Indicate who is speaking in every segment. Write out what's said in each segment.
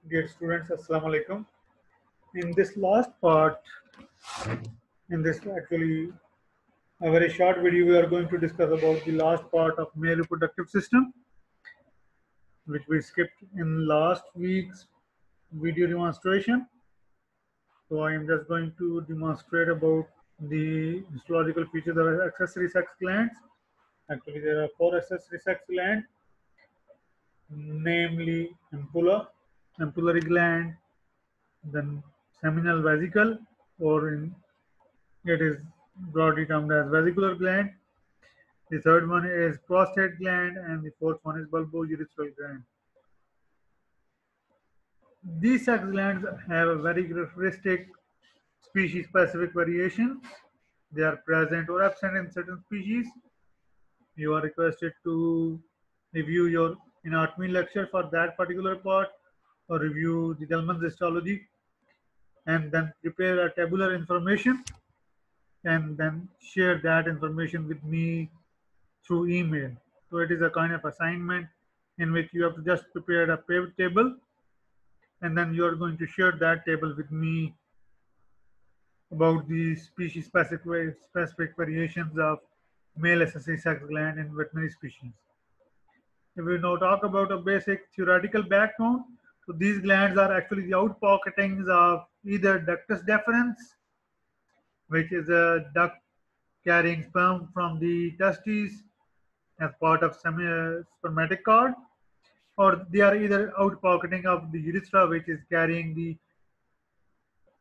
Speaker 1: Dear students, Assalamu alaikum. In this last part, in this actually a very short video, we are going to discuss about the last part of male reproductive system, which we skipped in last week's video demonstration. So I am just going to demonstrate about the histological features of accessory sex glands. Actually, there are four accessory sex glands, namely ampullary gland, then seminal vesicle, or in it is broadly termed as vesicular gland. The third one is prostate gland, and the fourth one is bulbourethral gland. These sex glands have a very characteristic species-specific variations. They are present or absent in certain species. You are requested to review your anatomy lecture for that particular part, or review the Delman's histology, and then prepare a tabular information, and then share that information with me through email. So it is a kind of assignment in which you have to just prepare a pivot table, and then you are going to share that table with me about the species specific variations of male accessory sex gland in veterinary species. If we now talk about a basic theoretical background, so these glands are actually the outpocketings of either ductus deferens, which is a duct carrying sperm from the testes as part of spermatic cord, or they are either outpocketing of the urethra, which is carrying the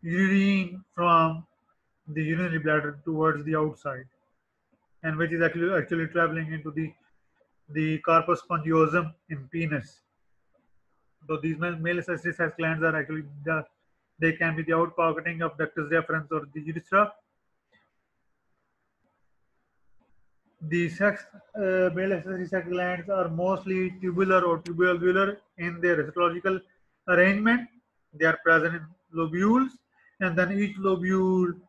Speaker 1: urine from the urinary bladder towards the outside, and which is actually traveling into the corpus spongiosum in penis. So these male accessory sex glands are actually they can be the outpocketing of ductus deferens or the urethra. The male accessory sex glands are mostly tubular or tubular in their histological arrangement. They are present in lobules, and then each lobule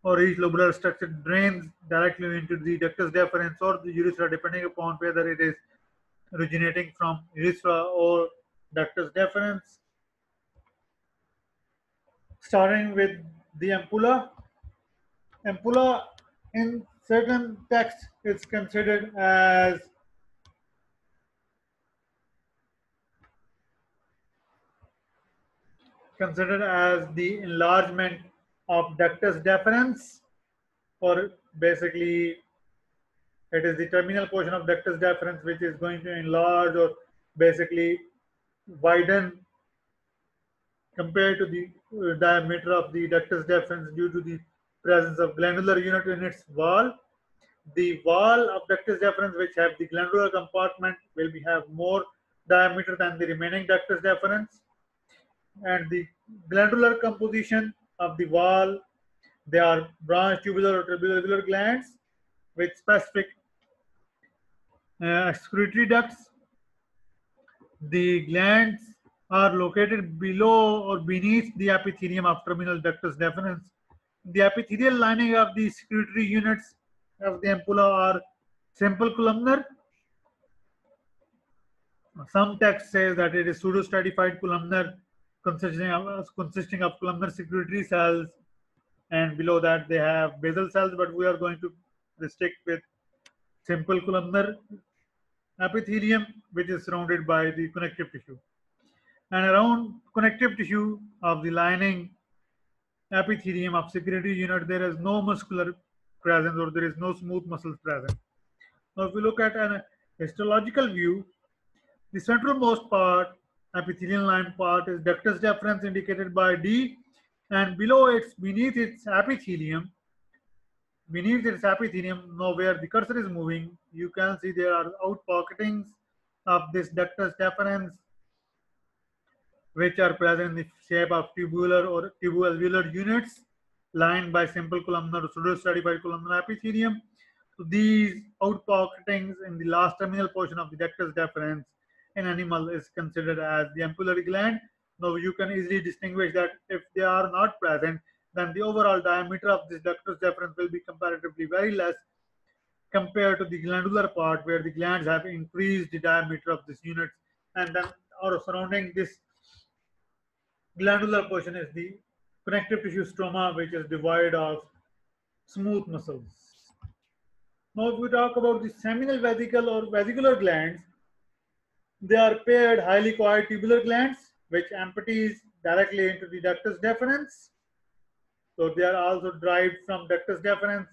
Speaker 1: or each lobular structure drains directly into the ductus deferens or the urethra, depending upon whether it is originating from urethra or ductus deferens. Starting with the ampulla. Ampulla in certain texts is considered as the enlargement of ductus deferens, or basically it is the terminal portion of ductus deferens which is going to enlarge or basically widen compared to the diameter of the ductus deferens due to the presence of glandular unit in its wall. The wall of ductus deferens, which have the glandular compartment, will have more diameter than the remaining ductus deferens, and the glandular composition of the wall, they are branch tubular or tubular glands with specific excretory ducts. The glands are located below or beneath the epithelium of terminal ductus deferens. The epithelial lining of the secretory units of the ampulla are simple columnar. Some text says that it is pseudostratified columnar, consisting of columnar secretory cells, and below that they have basal cells, but we are going to restrict with simple columnar epithelium, which is surrounded by the connective tissue. And around connective tissue of the lining epithelium of secretory unit, there is no muscular presence, or there is no smooth muscles present. Now, if we look at an histological view, the centralmost part, epithelial line part, is ductus deferens indicated by D, and below beneath its epithelium, now where the cursor is moving, you can see there are outpocketings of this ductus deferens, which are present in the shape of tubular or tubular units lined by simple columnar or pseudostratified columnar epithelium. So these outpocketings in the last terminal portion of the ductus deferens in animal is considered as the ampullary gland. Now you can easily distinguish that if they are not present, then the overall diameter of this ductus deferens will be comparatively very less compared to the glandular part, where the glands have increased the diameter of this unit, and then or surrounding this Glandular portion is the connective tissue stroma, which is devoid of smooth muscles. Now, if we talk about the seminal vesicle or vesicular glands, they are paired highly coiled tubular glands, which empties directly into the ductus deferens. So they are also derived from ductus deferens.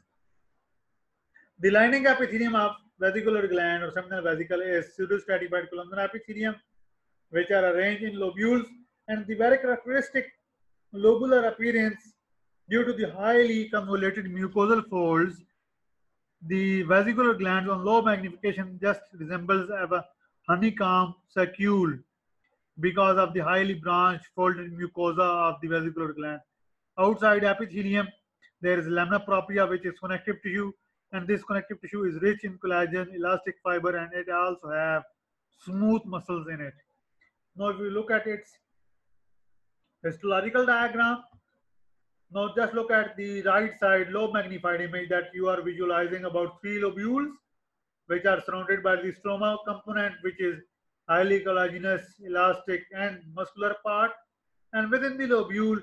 Speaker 1: The lining epithelium of vesicular gland or seminal vesicle is pseudostratified columnar epithelium, which are arranged in lobules, and the very characteristic lobular appearance due to the highly convoluted mucosal folds. The vesicular glands on low magnification just resembles a honeycomb saccule because of the highly branched folded mucosa of the vesicular gland. Outside epithelium, there is lamina propria, which is connective tissue, and this connective tissue is rich in collagen, elastic fiber, and it also have smooth muscles in it. Now, if you look at its histological diagram, now just look at the right side low magnified image that you are visualizing about three lobules, which are surrounded by the stroma component, which is highly collagenous, elastic, and muscular part. And within the lobule,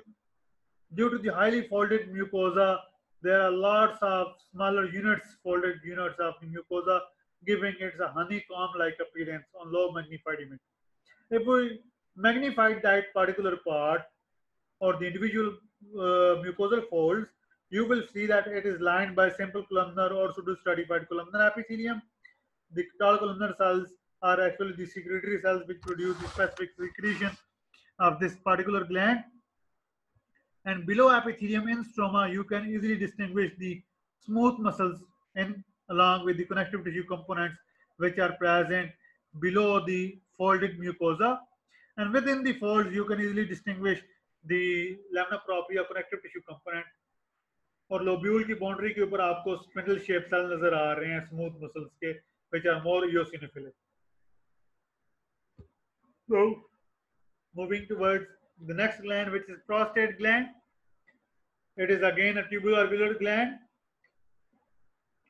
Speaker 1: due to the highly folded mucosa, there are lots of smaller units, folded units of the mucosa, giving it a honeycomb-like appearance on low magnified image. If we magnify that particular part or the individual mucosal folds, you will see that it is lined by simple columnar or pseudostratified columnar epithelium. The tall columnar cells are actually the secretory cells which produce the specific secretion of this particular gland. And below epithelium in stroma, you can easily distinguish the smooth muscles in along with the connective tissue components which are present below the folded mucosa. And within the folds, you can easily distinguish the lamina propria connective tissue component. और lobule की boundary के ऊपर आपको spindle shape cell नजर आ रहे हैं smooth muscles के which are more eosinophilic. So moving towards the next gland, which is prostate gland. It is again a tubular gland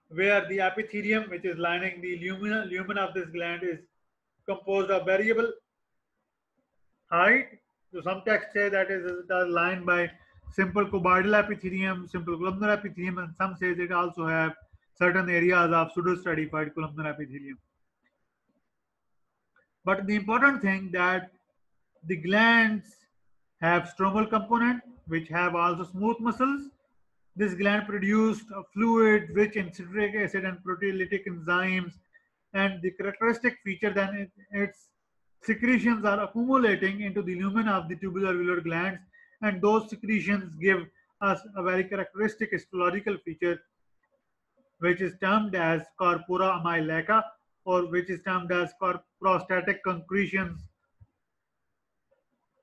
Speaker 1: where the epithelium, which is lining the lumen of this gland, is composed of variable height. So some texts say that it is lined by simple cuboidal epithelium, simple columnar epithelium, and some says it also have certain areas of pseudostratified columnar epithelium. But the important thing that the glands have stromal component, which have also smooth muscles. This gland produced a fluid rich in citric acid and proteolytic enzymes, and the characteristic feature then its secretions are accumulating into the lumen of the tubular glands, and those secretions give us a very characteristic histological feature, which is termed as corpora amyleca, or which is termed as prostatic concretions,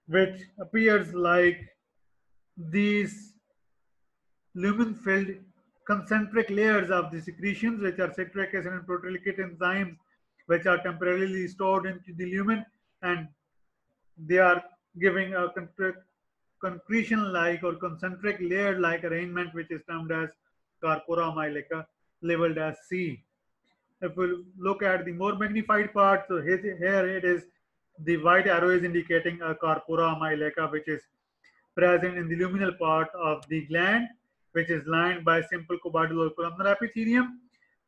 Speaker 1: which appears like these lumen-filled concentric layers of the secretions, which are citric acid and proteolytic enzymes, which are temporarily stored into the lumen, and they are giving a concretion-like or concentric layer-like arrangement, which is termed as corpora amyleca, labeled as C. If we look at the more magnified part, so here it is, the white arrow is indicating a corpora amyleca, which is present in the luminal part of the gland, which is lined by simple cuboidal or columnar epithelium.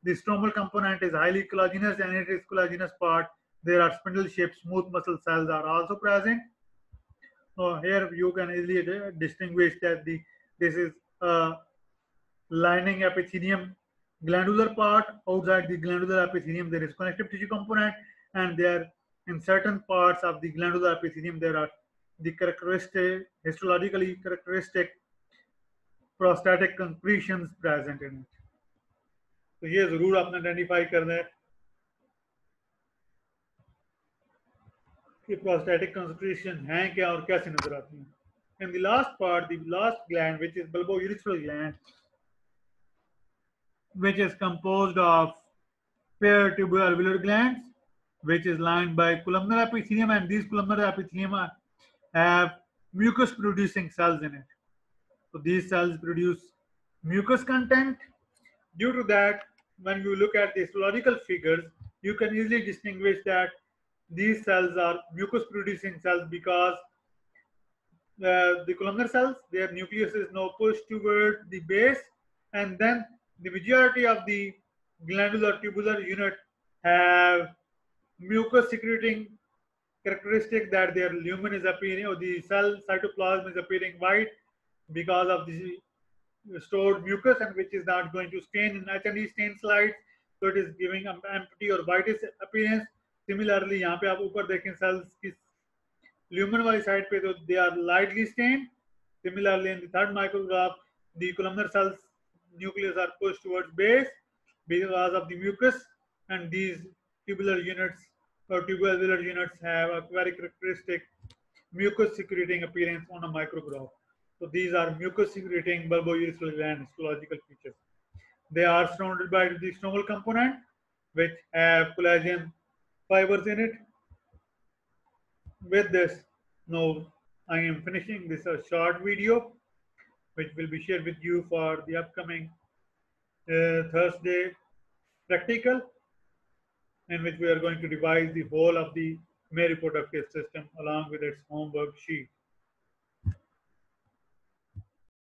Speaker 1: The stromal component is highly collagenous, and in its collagenous part, there are spindle-shaped smooth muscle cells are also present. So here you can easily distinguish that this is a lining epithelium glandular part. Outside the glandular epithelium, there is connective tissue component, and there in certain parts of the glandular epithelium there are the characteristic histologically characteristic prostatic concretions present in it. तो ये जरूर आपने identify करना है कि prostatic concretion हैं क्या और कैसे नजर आती हैं. And the last part, the last gland, which is bulbourethral gland, which is composed of paired tubular glands, which is lined by columnar epithelium, and these columnar epithelium have mucus producing cells in it. So these cells produce mucus content. Due to that, when you look at the histological figures, you can easily distinguish that these cells are mucus producing cells because the columnar cells, their nucleus is now pushed toward the base, and then the majority of the glandular tubular unit have mucus secreting characteristic, that their lumen is appearing, or the cell cytoplasm is appearing white because of the stored mucus, and which is not going to stain in H&E stain slides, so it is giving an empty or whitish appearance. Similarly, यहाँ पे आप ऊपर देखें cells की lumen वाली side पे, तो they are lightly stained. Similarly, in the third micrograph, the columnar cells nucleus are pushed towards base because of the mucus, and these tubular units or tubular units have a very characteristic mucus secreting appearance on a micrograph. So these are mucus secreting bulbourethral gland histological features. They are surrounded by the stromal component, which have collagen fibers in it. With this, now I am finishing this short video, which will be shared with you for the upcoming Thursday practical, in which we are going to revise the whole of the male reproductive system along with its homework sheet.